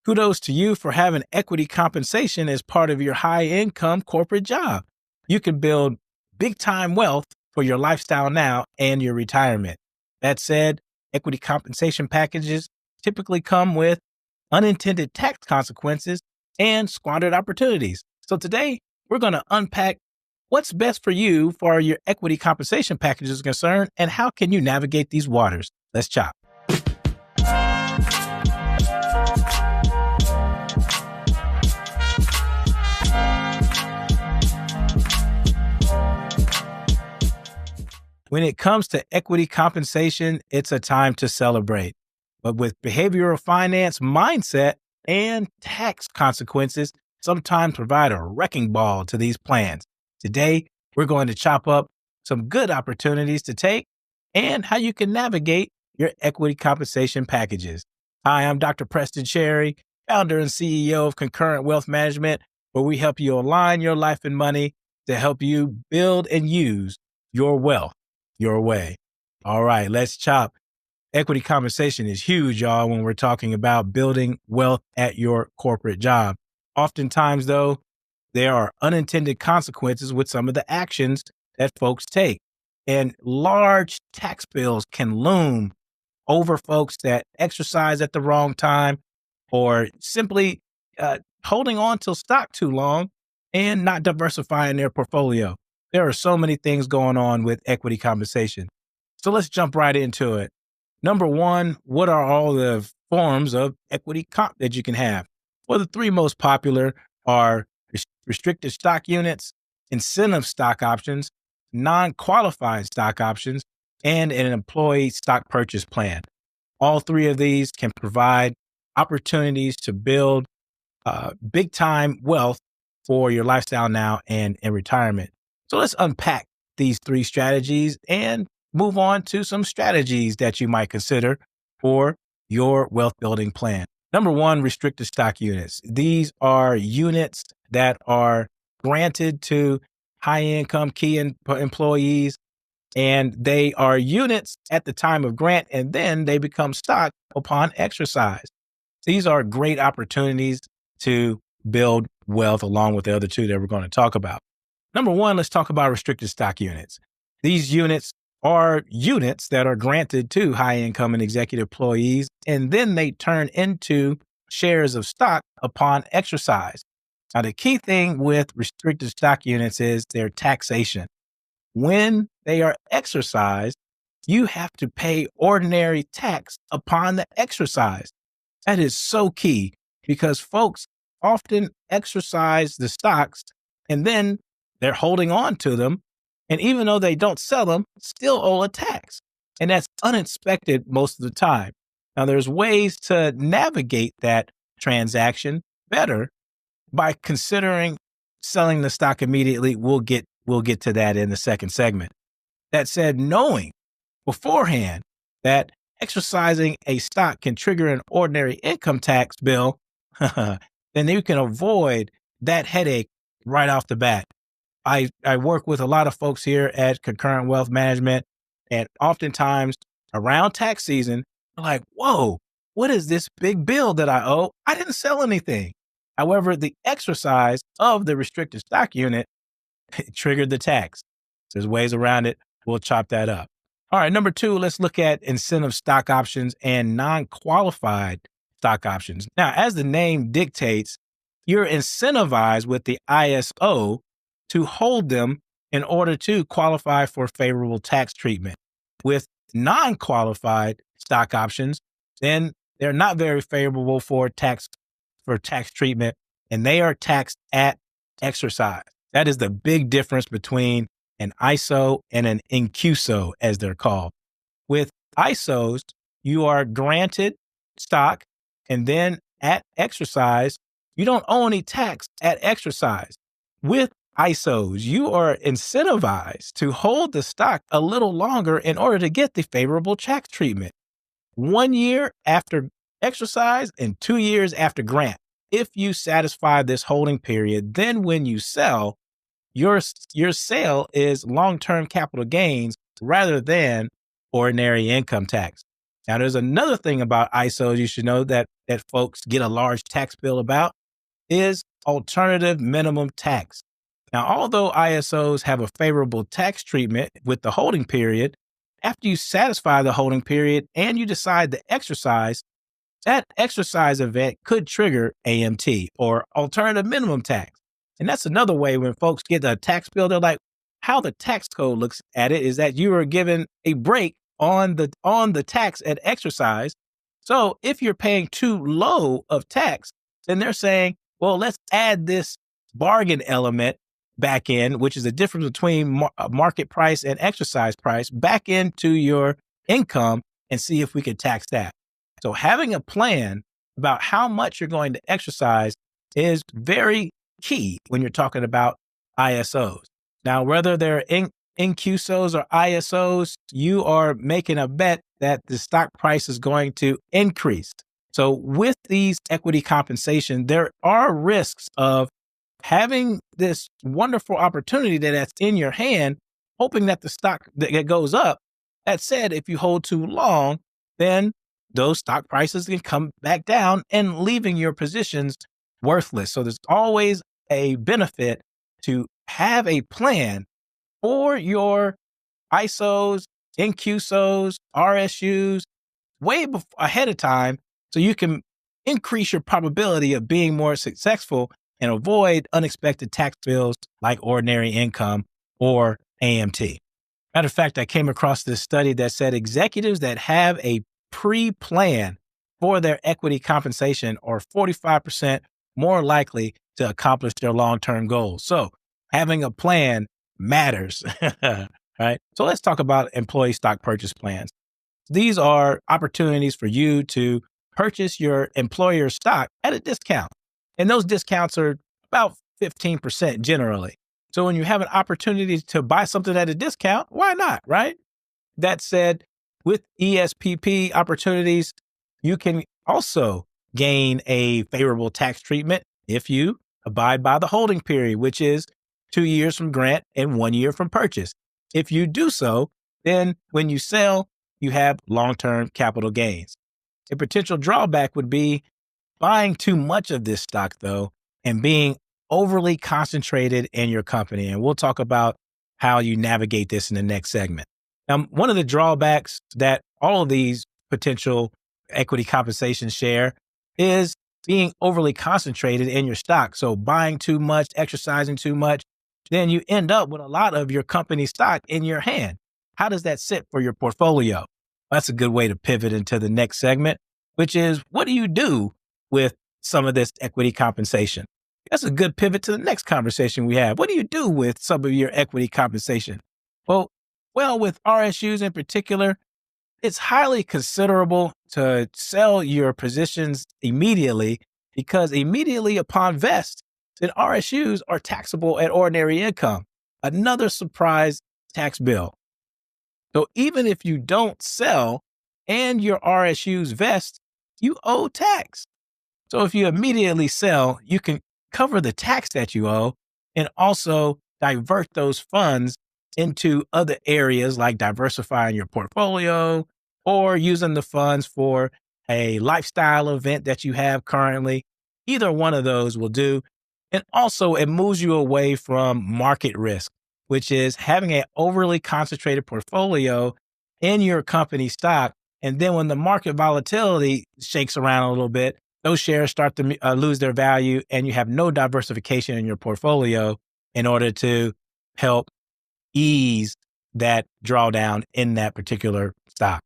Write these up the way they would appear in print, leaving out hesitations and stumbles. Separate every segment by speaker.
Speaker 1: Kudos to you for having equity compensation as part of your high-income corporate job. You can build big-time wealth for your lifestyle now and your retirement. That said, equity compensation packages typically come with unintended tax consequences and squandered opportunities. So today, we're going to unpack what's best for you for your equity compensation package is concerned and how can you navigate these waters. Let's chop. When it comes to equity compensation, it's a time to celebrate. But with behavioral finance mindset and tax consequences, sometimes provide a wrecking ball to these plans. Today, we're going to chop up some good opportunities to take and how you can navigate your equity compensation packages. Hi, I'm Dr. Preston Cherry, founder and CEO of Concurrent Wealth Management, where we help you align your life and money to help you build and use your wealth your way. All right, let's chop. Equity compensation is huge, y'all, when we're talking about building wealth at your corporate job. Oftentimes, though, there are unintended consequences with some of the actions that folks take. And large tax bills can loom over folks that exercise at the wrong time or simply holding on to stock too long and not diversifying their portfolio. There are so many things going on with equity compensation. So let's jump right into it. Number one, what are all the forms of equity comp that you can have? Well, the three most popular are restricted stock units, incentive stock options, non-qualified stock options, and an employee stock purchase plan. All three of these can provide opportunities to build big-time wealth for your lifestyle now and in retirement. So let's unpack these three strategies and move on to some strategies that you might consider for your wealth building plan. Number one, restricted stock units. These are units that are granted to high income key employees, and they are units at the time of grant, and then they become stock upon exercise. These are great opportunities to build wealth along with the other two that we're going to talk about. Number one, let's talk about restricted stock units. These units are units that are granted to high income and executive employees, and then they turn into shares of stock upon exercise. Now, the key thing with restricted stock units is their taxation. When they are exercised, you have to pay ordinary tax upon the exercise. That is so key because folks often exercise the stocks and then they're holding on to them. And even though they don't sell them, still owe a tax. And that's unexpected most of the time. Now, there's ways to navigate that transaction better by considering selling the stock immediately. We'll get to that in the second segment. That said, knowing beforehand that exercising a stock can trigger an ordinary income tax bill, then you can avoid that headache right off the bat. I work with a lot of folks here at Concurrent Wealth Management, and oftentimes around tax season, they're like, whoa, what is this big bill that I owe? I didn't sell anything. However, the exercise of the restricted stock unit triggered the tax. There's ways around it. We'll chop that up. All right, number two, let's look at incentive stock options and non-qualified stock options. Now, as the name dictates, you're incentivized with the ISO to hold them in order to qualify for favorable tax treatment. With non-qualified stock options, then they're not very favorable for tax treatment, and they are taxed at exercise. That is the big difference between an ISO and an NQSO, as they're called. With ISOs, you are granted stock, and then at exercise, you don't owe any tax at exercise. With ISOs, you are incentivized to hold the stock a little longer in order to get the favorable tax treatment. 1 year after exercise and 2 years after grant. If you satisfy this holding period, then when you sell, your sale is long-term capital gains rather than ordinary income tax. Now, there's another thing about ISOs you should know that folks get a large tax bill about is alternative minimum tax. Now, although ISOs have a favorable tax treatment with the holding period, after you satisfy the holding period and you decide to exercise, that exercise event could trigger AMT or alternative minimum tax. And that's another way when folks get a tax bill, they're like, how the tax code looks at it is that you are given a break on the tax at exercise. So if you're paying too low of tax, then they're saying, well, let's add this bargain element back in, which is the difference between market price and exercise price, back into your income and see if we can tax that. So having a plan about how much you're going to exercise is very key when you're talking about ISOs. Now, whether they're NQSOs or ISOs, you are making a bet that the stock price is going to increase. So with these equity compensation, there are risks of having this wonderful opportunity that's in your hand, hoping that the stock that goes up. That said, if you hold too long, then those stock prices can come back down and leaving your positions worthless. So there's always a benefit to have a plan for your ISOs, NQSOs, RSUs ahead of time so you can increase your probability of being more successful and avoid unexpected tax bills like ordinary income or AMT. Matter of fact, I came across this study that said executives that have a pre-plan for their equity compensation are 45% more likely to accomplish their long-term goals. So having a plan matters, right? So let's talk about employee stock purchase plans. These are opportunities for you to purchase your employer's stock at a discount. And those discounts are about 15% generally. So when you have an opportunity to buy something at a discount, why not, right? That said, with ESPP opportunities, you can also gain a favorable tax treatment if you abide by the holding period, which is 2 years from grant and 1 year from purchase. If you do so, then when you sell, you have long-term capital gains. A potential drawback would be buying too much of this stock, though, and being overly concentrated in your company. And we'll talk about how you navigate this in the next segment. Now, one of the drawbacks that all of these potential equity compensations share is being overly concentrated in your stock. So buying too much, exercising too much, then you end up with a lot of your company stock in your hand. How does that sit for your portfolio? That's a good way to pivot into the next segment, which is what do you do with some of this equity compensation? That's a good pivot to the next conversation we have. What do you do with some of your equity compensation? Well, with RSUs in particular, it's highly considerable to sell your positions immediately because immediately upon vest, then RSUs are taxable at ordinary income. Another surprise tax bill. So even if you don't sell and your RSUs vest, you owe tax. So if you immediately sell, you can cover the tax that you owe and also divert those funds into other areas like diversifying your portfolio or using the funds for a lifestyle event that you have currently. Either one of those will do. And also it moves you away from market risk, which is having an overly concentrated portfolio in your company stock. And then when the market volatility shakes around a little bit, those shares start to lose their value and you have no diversification in your portfolio in order to help ease that drawdown in that particular stock.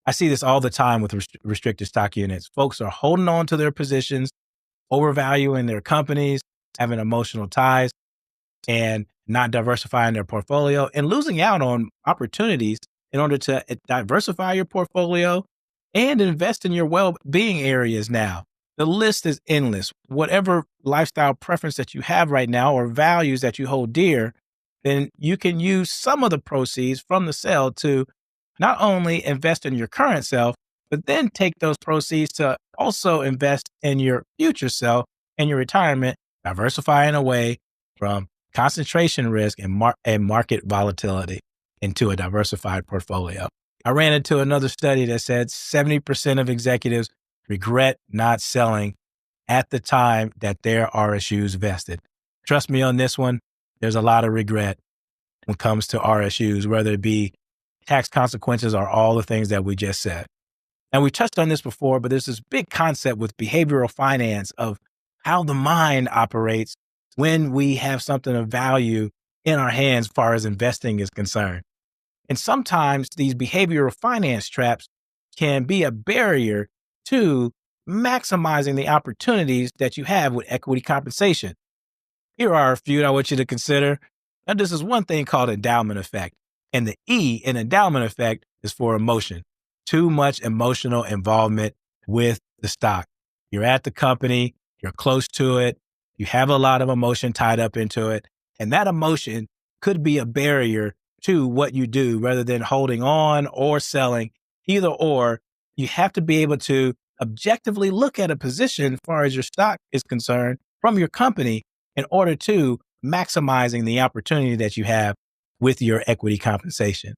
Speaker 1: I see this all the time with restricted stock units. Folks are holding on to their positions, overvaluing their companies, having emotional ties, and not diversifying their portfolio and losing out on opportunities in order to diversify your portfolio and invest in your well-being areas now. The list is endless. Whatever lifestyle preference that you have right now or values that you hold dear, then you can use some of the proceeds from the sale to not only invest in your current self, but then take those proceeds to also invest in your future self and your retirement, diversifying away from concentration risk and market volatility into a diversified portfolio. I ran into another study that said 70% of executives regret not selling at the time that their RSUs vested. Trust me on this one, there's a lot of regret when it comes to RSUs, whether it be tax consequences or all the things that we just said. And we touched on this before, but there's this big concept with behavioral finance of how the mind operates when we have something of value in our hands as far as investing is concerned. And sometimes these behavioral finance traps can be a barrier to maximizing the opportunities that you have with equity compensation. Here are a few that I want you to consider. Now, this is one thing called endowment effect. And the E in endowment effect is for emotion. Too much emotional involvement with the stock. You're at the company, you're close to it, you have a lot of emotion tied up into it. And that emotion could be a barrier to what you do rather than holding on or selling. Either or, you have to be able to objectively look at a position as far as your stock is concerned from your company in order to maximizing the opportunity that you have with your equity compensation.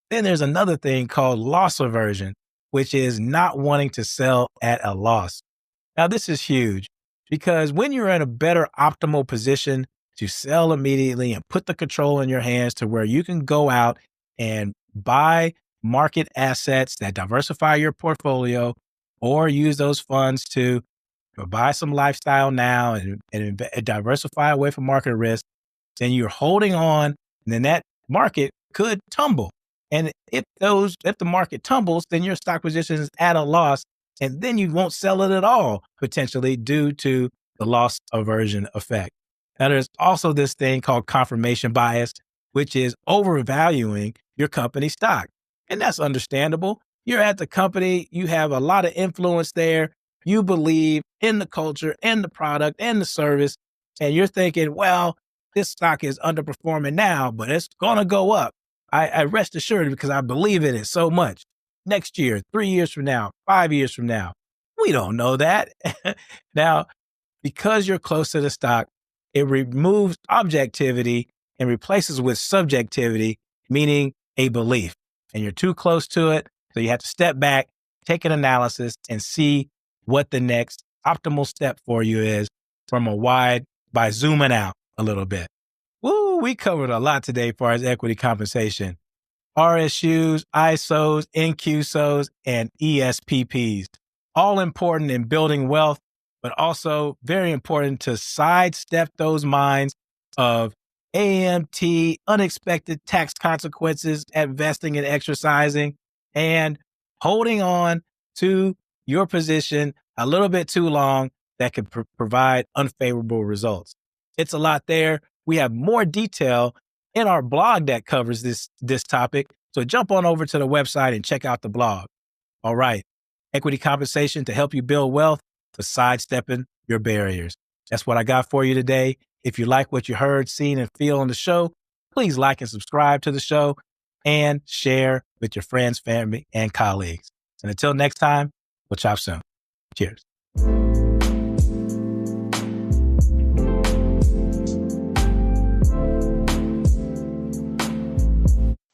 Speaker 1: Then there's another thing called loss aversion, which is not wanting to sell at a loss. Now, this is huge because when you're in a better optimal position to sell immediately and put the control in your hands to where you can go out and buy market assets that diversify your portfolio or use those funds to buy some lifestyle now and diversify away from market risk, then you're holding on, and then that market could tumble. And if the market tumbles, then your stock position is at a loss, and then you won't sell it at all, potentially due to the loss aversion effect. Now, there's also this thing called confirmation bias, which is overvaluing your company stock. And that's understandable. You're at the company, you have a lot of influence there. You believe in the culture and the product and the service, and you're thinking, well, this stock is underperforming now, but it's going to go up. I rest assured because I believe in it so much. Next year, 3 years from now, 5 years from now, we don't know that. Now, because you're close to the stock, it removes objectivity and replaces with subjectivity, meaning a belief. And you're too close to it. So you have to step back, take an analysis, and see what the next optimal step for you is by zooming out a little bit. Woo, we covered a lot today as far as equity compensation. RSUs, ISOs, NQSOs, and ESPPs. All important in building wealth, but also very important to sidestep those minds of AMT, unexpected tax consequences at vesting and exercising, and holding on to your position a little bit too long that could provide unfavorable results. It's a lot there. We have more detail in our blog that covers this topic. So jump on over to the website and check out the blog. All right. Equity compensation to help you build wealth, to sidestepping your barriers. That's what I got for you today. If you like what you heard, seen, and feel on the show, please like and subscribe to the show and share with your friends, family, and colleagues. And until next time, we'll chop soon. Cheers.